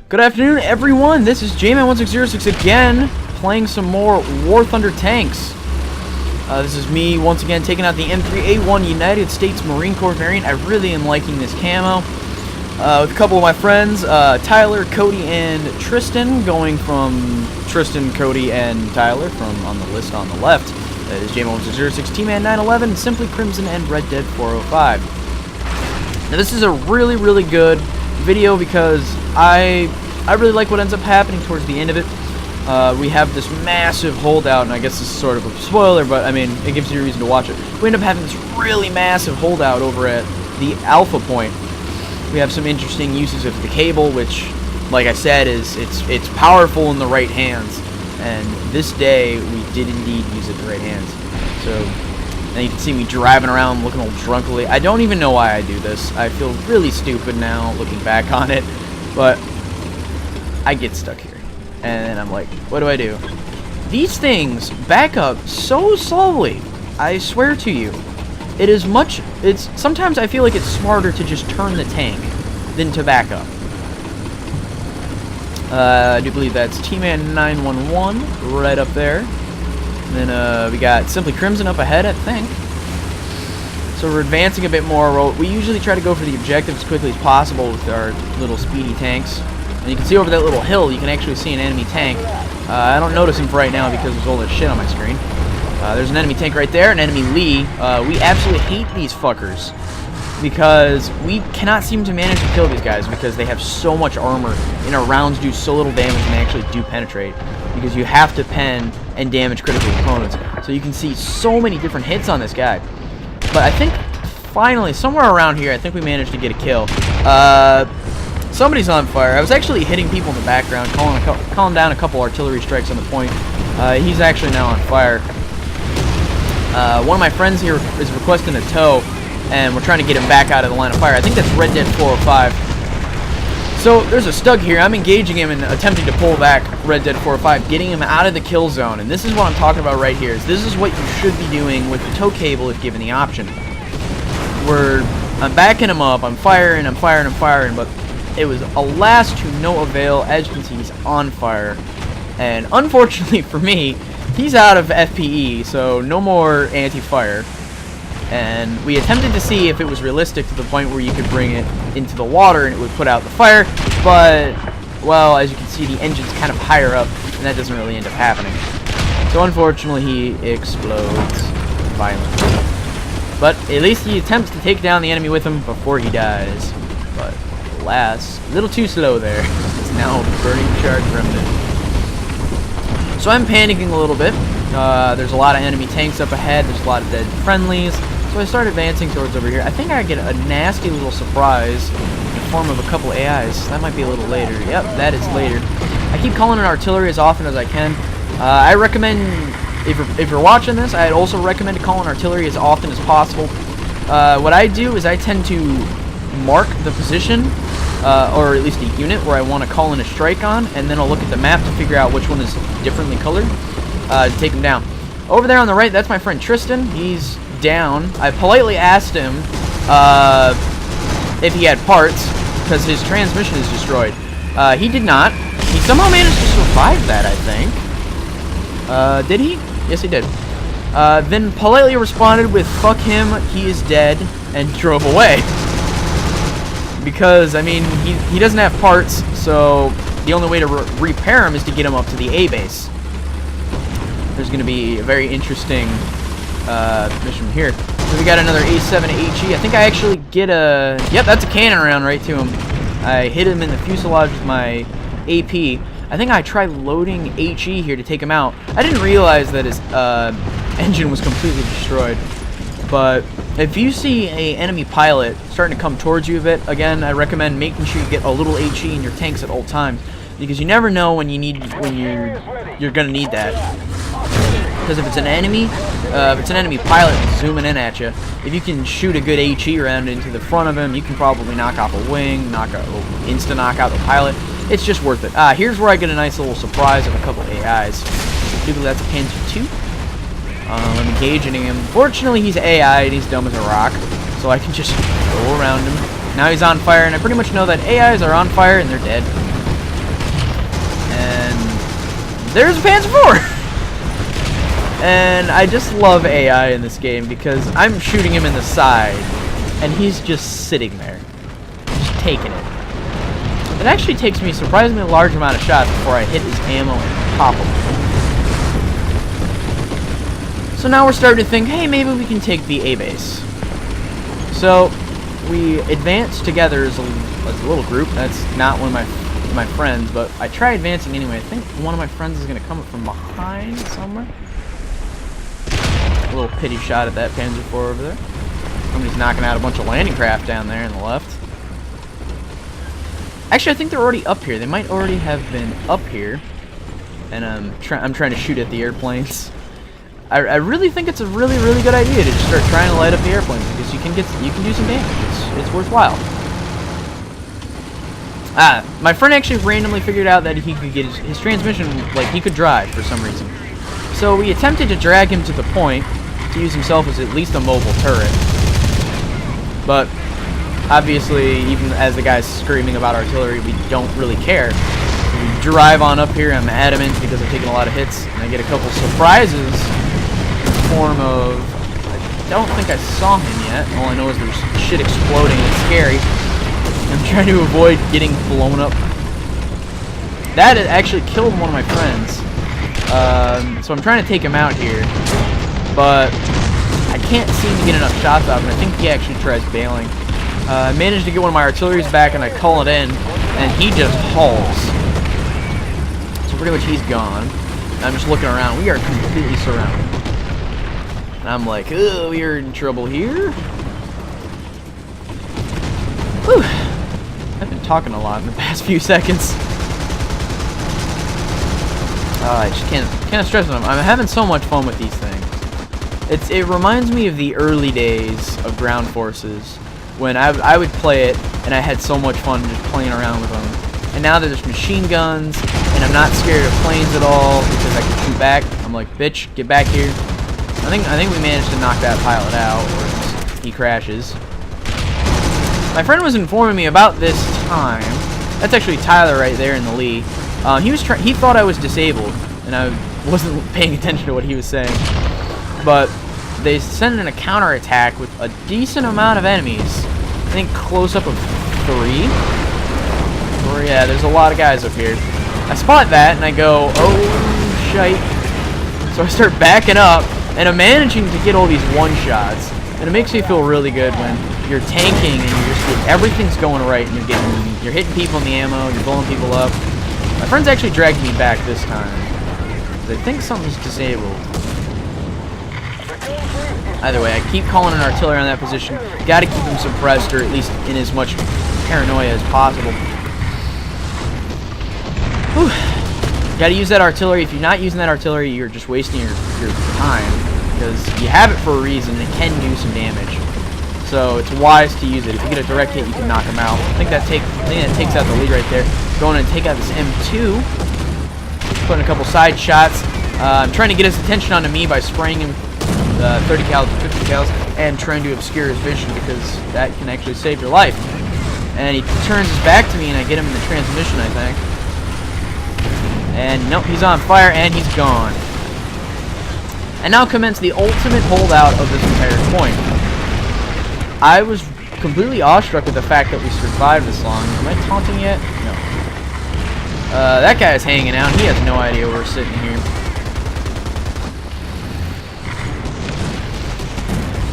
Good afternoon, everyone. This is Jman 1606 again, playing some more War Thunder tanks. This is me once again taking out the M3A1 United States Marine Corps variant. I really am liking this camo. With a couple of my friends, Tyler, Cody, and Tristan, going from Tristan, Cody, and Tyler from on the list on the left. That is Jman 1606, Jman 911, Simply Crimson, and Red Dead 405. Now this is a really good video because I really like what ends up happening towards the end of it. We have this massive holdout, and I guess this is sort of a spoiler, but I mean, it gives you a reason to watch it. We end up having this really massive holdout over at the Alpha Point. We have some interesting uses of the cable, which, like I said, it's powerful in the right hands. And this day, we did indeed use it in the right hands. So, and you can see me driving around looking all drunkenly. I don't even know why I do this. I feel really stupid now looking back on it, but I get stuck here. And I'm like, what do I do? These things back up so slowly. I swear to you. Sometimes I feel like it's smarter to just turn the tank than to back up. I do believe that's Jman 911 right up there. And then we got Simply Crimson up ahead, I think. So we're advancing a bit more. We usually try to go for the objective as quickly as possible with our little speedy tanks. And you can see over that little hill, you can actually see an enemy tank. I don't notice him for right now because there's all this shit on my screen. There's an enemy tank right there, an enemy Lee. We absolutely hate these fuckers because we cannot seem to manage to kill these guys because they have so much armor and our rounds do so little damage and they actually do penetrate because you have to pen and damage critical opponents. So you can see so many different hits on this guy. But I think finally, somewhere around here, I think we managed to get a kill. Somebody's on fire. I was actually hitting people in the background, calling down a couple artillery strikes on the point. He's actually now on fire. One of my friends here is requesting a tow, and we're trying to get him back out of the line of fire. I think that's Red Dead 405. So there's a Stug here. I'm engaging him and attempting to pull back Red Dead 405, getting him out of the kill zone. And this is what I'm talking about right here. This is what you should be doing with the tow cable if given the option. I'm backing him up. I'm firing, but it was alas to no avail. As you can see, he's on fire. And unfortunately for me, he's out of FPE, so no more anti-fire. And we attempted to see if it was realistic to the point where you could bring it into the water and it would put out the fire, but, well, as you can see, the engine's kind of higher up, and that doesn't really end up happening. So unfortunately, he explodes violently. But at least he attempts to take down the enemy with him before he dies. But alas, a little too slow there. It's now a burning charge remnant. So I'm panicking a little bit. There's a lot of enemy tanks up ahead. There's a lot of dead friendlies. So I start advancing towards over here. I think I get a nasty little surprise in the form of a couple AIs. That might be a little later. Yep, that is later. I keep calling in artillery as often as I can. I recommend, if you're watching this, I'd also recommend to call in artillery as often as possible. What I do is I tend to mark the position, or at least a unit where I want to call in a strike on, and then I'll look at the map to figure out which one is differently colored to take him down. Over there on the right, that's my friend Tristan. He's down. I politely asked him if he had parts because his transmission is destroyed. He did not. He somehow managed to survive that, I think. Did he? Yes, he did. Then politely responded with "fuck him, he is dead," and drove away. Because, I mean, he doesn't have parts, so the only way to repair him is to get him up to the A base. There's going to be a very interesting mission here. So we got another A7 HE. I think I actually get a... Yep, that's a cannon round right to him. I hit him in the fuselage with my AP. I think I tried loading HE here to take him out. I didn't realize that his engine was completely destroyed. But if you see a enemy pilot starting to come towards you a bit, again, I recommend making sure you get a little HE in your tanks at all times, because you never know when you're gonna need that. Because if it's an enemy pilot zooming in at you, if you can shoot a good HE round into the front of him, you can probably knock off a wing, insta knock out the pilot. It's just worth it. Here's where I get a nice little surprise of a couple AIs. I believe that's a Panzer II. I'm engaging him. Fortunately, he's AI and he's dumb as a rock, so I can just go around him. Now he's on fire, and I pretty much know that AIs are on fire and they're dead. there's a Panzer IV! And I just love AI in this game because I'm shooting him in the side, and he's just sitting there, just taking it. It actually takes me a surprisingly large amount of shots before I hit his ammo and pop him. So now we're starting to think, hey, maybe we can take the A base. So we advance together as a little group. That's not one of my friends, but I try advancing anyway. I think one of my friends is going to come up from behind somewhere. A little pity shot at that Panzer IV over there. Somebody's knocking out a bunch of landing craft down there on the left. Actually, I think they're already up here. They might already have been up here. And I'm trying to shoot at the airplanes. I really think it's a really good idea to just start trying to light up the airplanes because you can do some damage. It's worthwhile. My friend actually randomly figured out that he could get his transmission, like he could drive for some reason. So we attempted to drag him to the point to use himself as at least a mobile turret. But obviously, even as the guy's screaming about artillery, we don't really care. We drive on up here. I'm adamant because I've taken a lot of hits, and I get a couple surprises in the form of, I don't think I saw him yet. All I know is there's shit exploding. It's scary. I'm trying to avoid getting blown up. That actually killed one of my friends. So I'm trying to take him out here, but I can't seem to get enough shots out of him. I think he actually tries bailing. I managed to get one of my artilleries back, and I call it in, and he just hauls. So pretty much he's gone. I'm just looking around. We are completely surrounded. And I'm like, oh, we are in trouble here. Whew. I've been talking a lot in the past few seconds. I just can't stress enough. I'm having so much fun with these things. It reminds me of the early days of ground forces when I would play it and I had so much fun just playing around with them. And now that there's machine guns and I'm not scared of planes at all because I can shoot back. I'm like, bitch, get back here. I think we managed to knock that pilot out, or he crashes. My friend was informing me about this time. That's actually Tyler right there in the Lee. He thought I was disabled, and I wasn't paying attention to what he was saying. But they sent in a counterattack with a decent amount of enemies. I think close up of 3. Or yeah, there's a lot of guys up here. I spot that, and I go, oh, shite. So I start backing up, and I'm managing to get all these one-shots. And it makes me feel really good when you're tanking and everything's going right, and you're hitting people in the ammo, you're blowing people up. My friend's actually dragging me back this time. I think something's disabled. Either way, I keep calling an artillery on that position. Gotta keep him suppressed, or at least in as much paranoia as possible. Whew. Gotta use that artillery. If you're not using that artillery, you're just wasting your time. Because you have it for a reason, and it can do some damage. So it's wise to use it. If you get a direct hit, you can knock him out. I think that takes out the lead right there. Going in and take out this M2. Putting a couple side shots. I'm trying to get his attention onto me by spraying him 30 cals, 50 cals, and trying to obscure his vision because that can actually save your life. And he turns his back to me, and I get him in the transmission, I think. And nope, he's on fire, and he's gone. And now commence the ultimate holdout of this entire point. I was completely awestruck with the fact that we survived this long. Am I taunting yet? No. That guy's hanging out. He has no idea we're sitting here.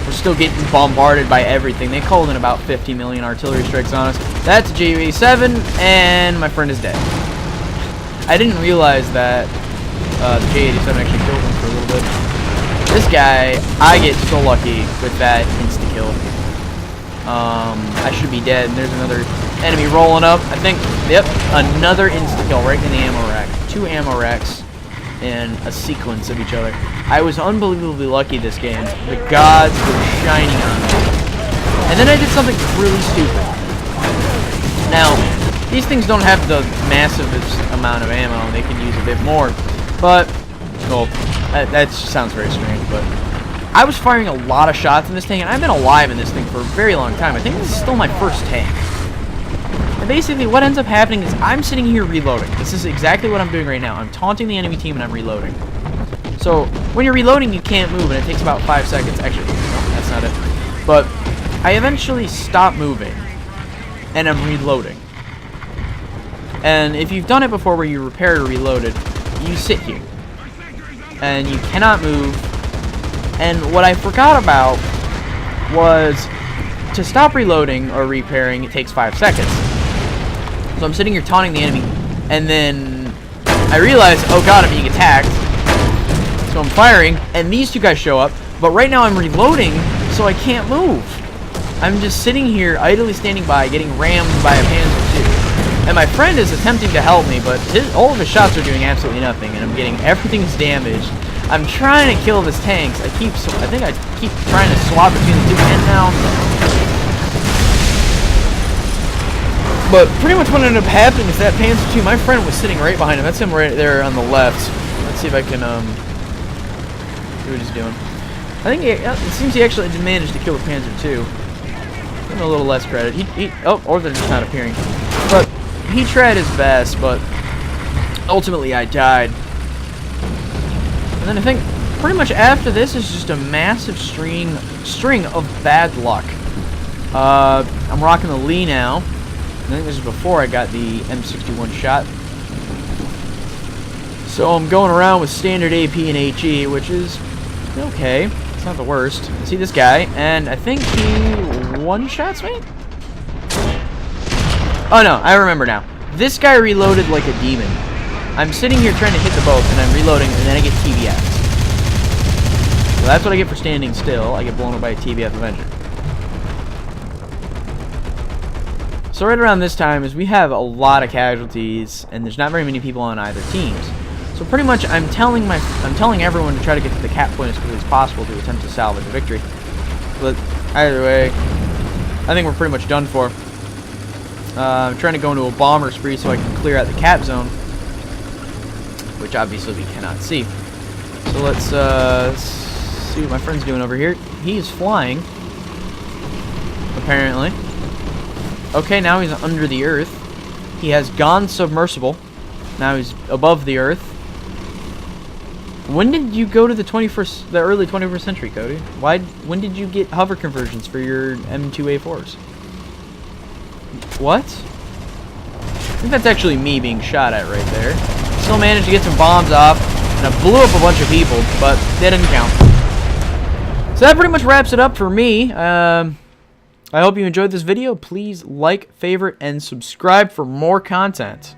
We're still getting bombarded by everything. They called in about 50 million artillery strikes on us. That's a JV-7, and my friend is dead. I didn't realize that the J-87 actually killed him for a little bit. This guy, I get so lucky with that insta-kill. I should be dead, and there's another enemy rolling up. I think, yep, another insta-kill right in the ammo rack. 2 ammo racks in a sequence of each other. I was unbelievably lucky this game. The gods were shining on me. And then I did something really stupid. Now, these things don't have the massive amount of ammo. They can use a bit more. But, well, that sounds very strange, but I was firing a lot of shots in this tank, and I've been alive in this thing for a very long time. I think this is still my first tank. And basically what ends up happening is I'm sitting here reloading. This is exactly what I'm doing right now. I'm taunting the enemy team and I'm reloading. So when you're reloading, you can't move, and it takes about 5 seconds. Actually, no, that's not it. But I eventually stop moving, and I'm reloading. And if you've done it before where you repaired or reloaded, you sit here. And you cannot move. And what I forgot about was to stop reloading or repairing, it takes 5 seconds. So I'm sitting here taunting the enemy, and then I realize, oh god, I'm being attacked. So I'm firing, and these two guys show up, but right now I'm reloading, so I can't move. I'm just sitting here, idly standing by, getting rammed by a Panzer II. And my friend is attempting to help me, but all of his shots are doing absolutely nothing, and I'm getting everything's damaged. I'm trying to kill this tanks. I think I keep trying to swap between the two, and now but pretty much what ended up happening is that Panzer II, my friend was sitting right behind him. That's him right there on the left. Let's see if I can, see what he's doing. I think it seems he actually did manage to kill the Panzer II. Give him a little less credit. Or they're just not appearing. But he tried his best, but ultimately I died. And then I think pretty much after this is just a massive string of bad luck. I'm rocking the Lee now. I think this is before I got the M61 shot. So I'm going around with standard AP and HE, which is okay. It's not the worst. See this guy, and I think he one-shots me? Oh no, I remember now. This guy reloaded like a demon. I'm sitting here trying to hit the both, and I'm reloading, and then I get TBF. So that's what I get for standing still. I get blown up by a TBF Avenger. So right around this time is we have a lot of casualties, and there's not very many people on either teams. So pretty much I'm telling everyone to try to get to the cap point as quickly as possible to attempt to salvage a victory. But either way, I think we're pretty much done for. I'm trying to go into a bomber spree so I can clear out the cap zone, which obviously we cannot see. So let's see what my friend's doing over here. He's flying, apparently. Okay, now he's under the earth. He has gone submersible. Now he's above the earth. When did you go to the early 21st century, Cody? When did you get hover conversions for your M2A4s? What? I think that's actually me being shot at right there. Still managed to get some bombs off, and I blew up a bunch of people, but that didn't count. So that pretty much wraps it up for me. I hope you enjoyed this video. Please like, favorite, and subscribe for more content.